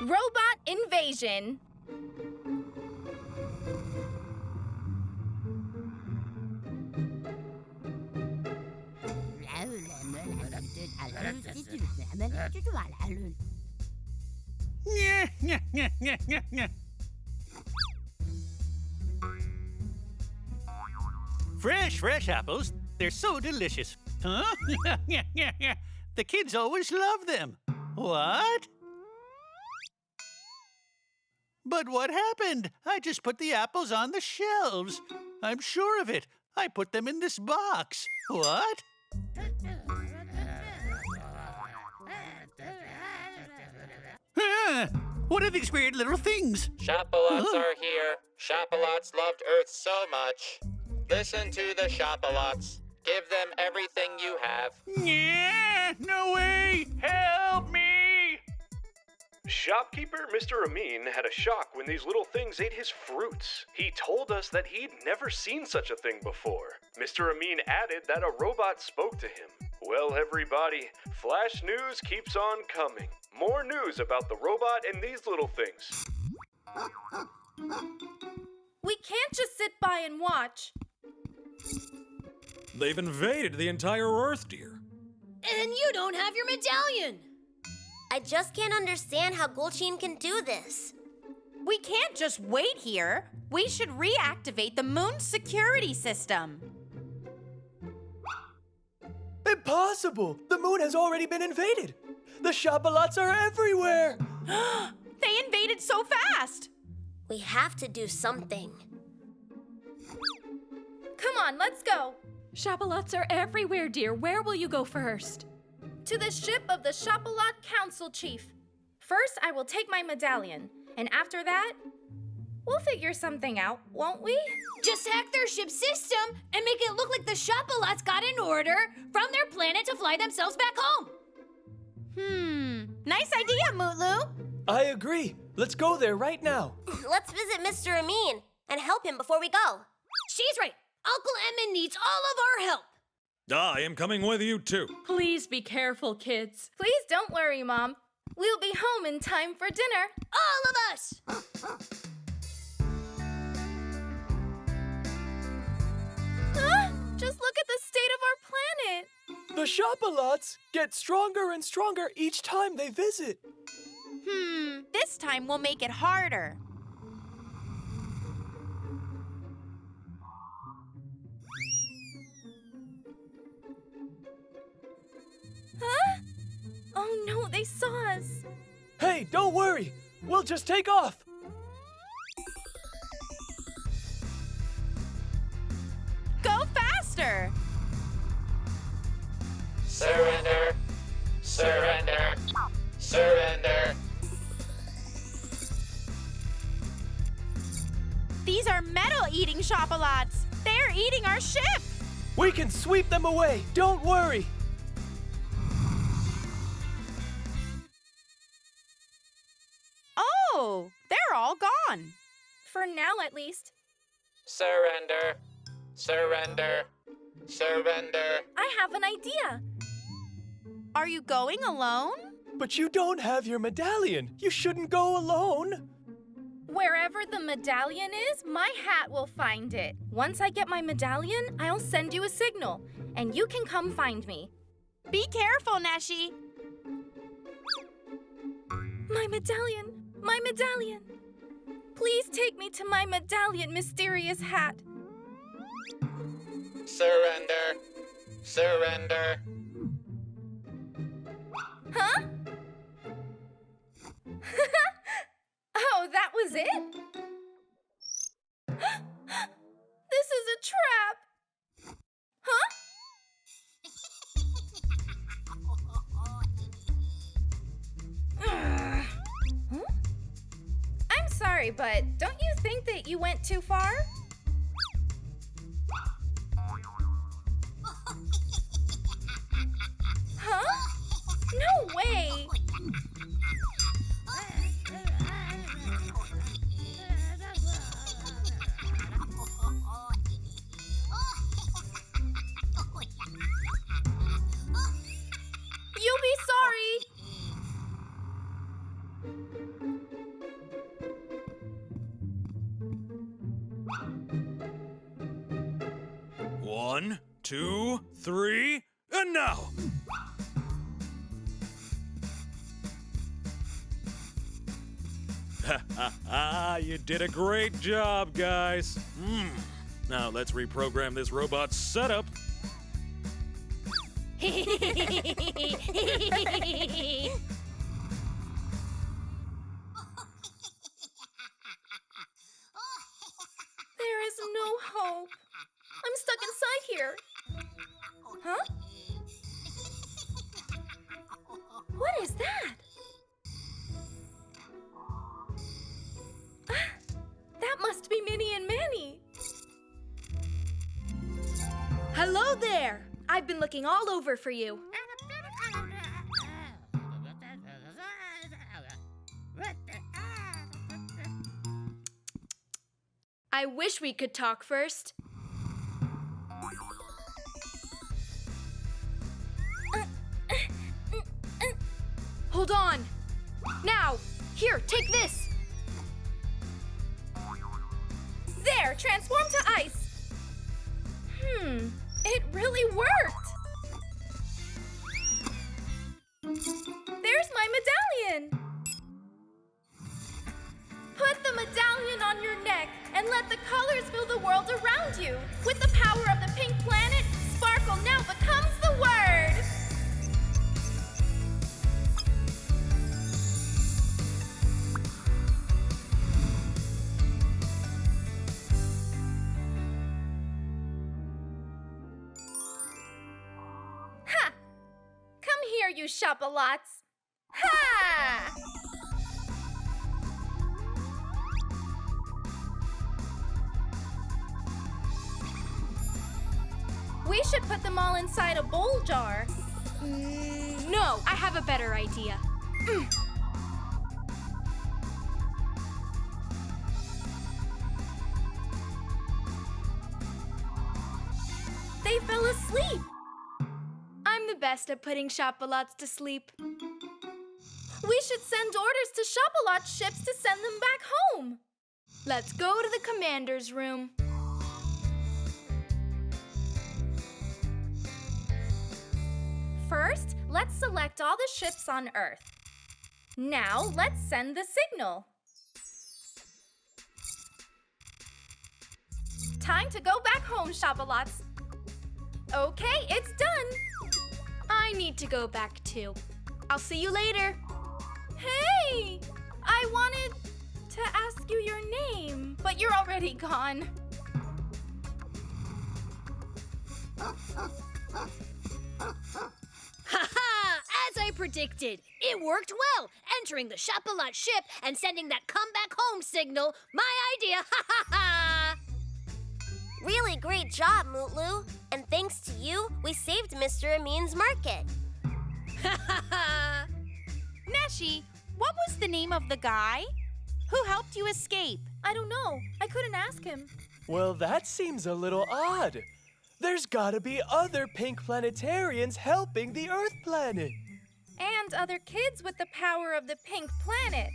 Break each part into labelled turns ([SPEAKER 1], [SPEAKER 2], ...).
[SPEAKER 1] Robot invasion.
[SPEAKER 2] Fresh apples. They're so delicious. Huh? The kids always love them. What? But what happened? I just put the apples on the shelves. I'm sure of it. I put them in this box. What? What are these weird little things?
[SPEAKER 3] Shopalots are here. Shopalots loved Earth so much. Listen to the Shopalots. Give them everything you have.
[SPEAKER 2] Yeah, no way! Help me!
[SPEAKER 4] Shopkeeper Mr. Amin had a shock when these little things ate his fruits. He told us that he'd never seen such a thing before. Mr. Amin added that a robot spoke to him. Well, everybody, flash news keeps on coming. More news about the robot and these little things.
[SPEAKER 1] We can't just sit by and watch.
[SPEAKER 5] They've invaded the entire Earth, dear.
[SPEAKER 6] And you don't have your medallion!
[SPEAKER 7] I just can't understand how Gulchin can do this.
[SPEAKER 8] We can't just wait here. We should reactivate the moon's security system.
[SPEAKER 9] Impossible! The moon has already been invaded. The shopalots are everywhere.
[SPEAKER 8] They invaded so fast.
[SPEAKER 7] We have to do something.
[SPEAKER 1] Come on, let's go.
[SPEAKER 10] Shopalots are everywhere, dear. Where will you go first?
[SPEAKER 1] To the ship of the Shopalot Council Chief. First, I will take my medallion. And after that, we'll figure something out, won't we?
[SPEAKER 6] Just hack their ship system and make it look like the Shopalots got an order from their planet to fly themselves back home.
[SPEAKER 8] Nice idea, Mutlu.
[SPEAKER 9] I agree. Let's go there right now.
[SPEAKER 7] Let's visit Mr. Amin and help him before we go.
[SPEAKER 6] She's right. Uncle Emmett needs all of our help.
[SPEAKER 5] I am coming with you, too.
[SPEAKER 10] Please be careful, kids.
[SPEAKER 1] Please don't worry, Mom. We'll be home in time for dinner.
[SPEAKER 6] All of us!
[SPEAKER 1] Just look at the state of our planet.
[SPEAKER 9] The shopalots get stronger and stronger each time they visit.
[SPEAKER 8] This time we'll make it harder.
[SPEAKER 1] Huh? Oh no, they saw us.
[SPEAKER 9] Hey, don't worry. We'll just take off.
[SPEAKER 8] Go faster.
[SPEAKER 3] Surrender. Surrender. Surrender.
[SPEAKER 8] These are metal-eating shopalots. They're eating our ship.
[SPEAKER 9] We can sweep them away. Don't worry.
[SPEAKER 8] Oh, they're all gone.
[SPEAKER 1] For now, at least.
[SPEAKER 3] Surrender. Surrender. Surrender.
[SPEAKER 1] I have an idea.
[SPEAKER 8] Are you going alone?
[SPEAKER 9] But you don't have your medallion. You shouldn't go alone.
[SPEAKER 1] Wherever the medallion is, my hat will find it. Once I get my medallion, I'll send you a signal, and you can come find me.
[SPEAKER 8] Be careful, Neşe.
[SPEAKER 1] My medallion! My medallion! Please take me to my medallion, mysterious hat.
[SPEAKER 3] Surrender. Surrender.
[SPEAKER 1] Huh? Oh, that was it? This is a trap. Huh? Huh? I'm sorry, but don't you think that you went too far? Huh? No way! You'll be sorry!
[SPEAKER 5] 3, and now! Ha ha ha! You did a great job, guys. Now let's reprogram this robot setup.
[SPEAKER 1] There is no hope. I'm stuck inside here. Huh? What is that? That must be Minnie and Manny.
[SPEAKER 6] Hello there! I've been looking all over for you. I wish we could talk first. Hold on. Now, here, take this.
[SPEAKER 1] There, transform to ice. It really worked. There's my medallion. Put the medallion on your neck and let the colors fill the world around you. With the power of the pink planet, sparkle now becomes the word. Ha! Come here, you shopalots. Ha! We should put them all inside a bowl jar.
[SPEAKER 6] No, I have a better idea.
[SPEAKER 1] They fell asleep.
[SPEAKER 6] I'm the best at putting shopalots to sleep.
[SPEAKER 1] We should send orders to shopalot ships to send them back home.
[SPEAKER 6] Let's go to the commander's room.
[SPEAKER 1] First, let's select all the ships on Earth. Now, let's send the signal. Time to go back home, shopalots. Okay, it's done.
[SPEAKER 6] I need to go back too. I'll see you later.
[SPEAKER 1] Hey! I wanted to ask you your name, but you're already gone.
[SPEAKER 6] Ha-ha! As I predicted, it worked well. Entering the shopalot ship and sending that come back home signal. My idea. Ha-ha-ha!
[SPEAKER 7] Really great job, Mutlu. And thanks to you, we saved Mr. Amin's market.
[SPEAKER 6] Ha-ha-ha!
[SPEAKER 8] Neşe, what was the name of the guy? Who helped you escape?
[SPEAKER 1] I don't know. I couldn't ask him.
[SPEAKER 9] Well, that seems a little odd. There's gotta be other pink planetarians helping the Earth planet.
[SPEAKER 1] And other kids with the power of the pink planet.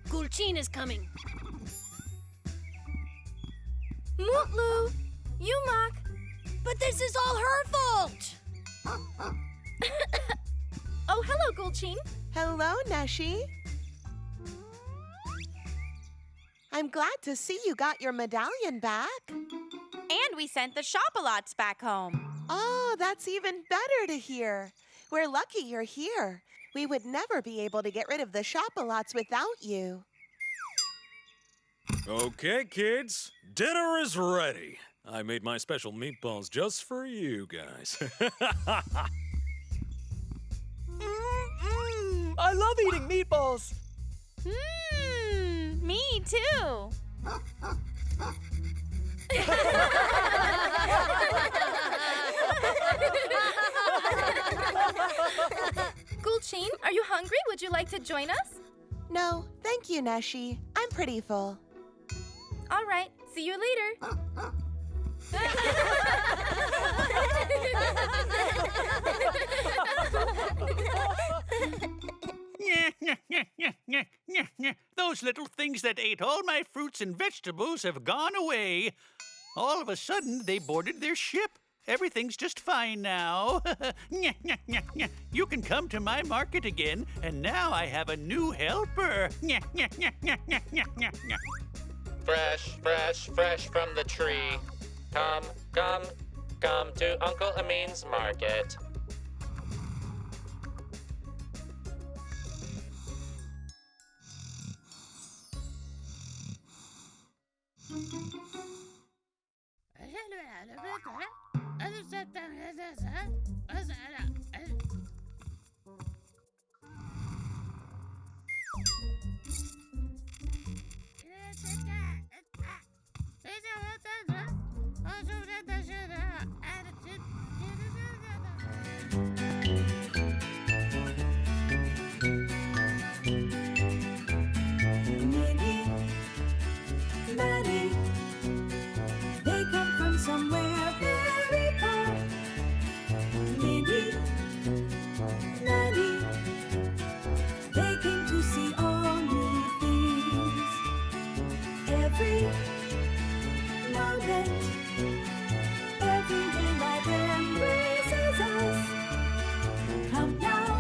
[SPEAKER 6] Gulchin is coming.
[SPEAKER 1] Mutlu! Yumak!
[SPEAKER 6] But this is all her fault!
[SPEAKER 1] Oh, hello, Gulchin.
[SPEAKER 11] Hello, Neşe. I'm glad to see you got your medallion back.
[SPEAKER 8] And we sent the shopalots back home.
[SPEAKER 11] Oh, that's even better to hear. We're lucky you're here. We would never be able to get rid of the shopalots without you.
[SPEAKER 5] Okay, kids, dinner is ready. I made my special meatballs just for you guys.
[SPEAKER 9] I love eating meatballs.
[SPEAKER 8] Me too.
[SPEAKER 1] Gulchin, are you hungry? Would you like to join us?
[SPEAKER 11] No, thank you, Neşe. I'm pretty full.
[SPEAKER 1] All right, see you later.
[SPEAKER 2] Those those little things that ate all my fruits and vegetables have gone away. All of a sudden, they boarded their ship. Everything's just fine now. You can come to my market again, and now I have a new helper.
[SPEAKER 3] Fresh, fresh, fresh from the tree. Come, come, come to Uncle Amin's market.
[SPEAKER 12] They come from somewhere very far. Minnie, Nanny, they came to see all new things. Every moment, everyday life embraces us. Come now,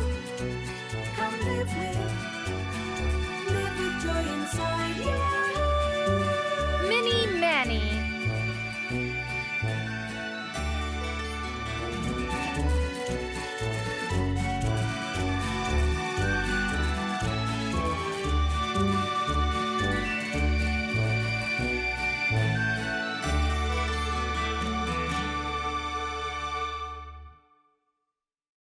[SPEAKER 12] come live with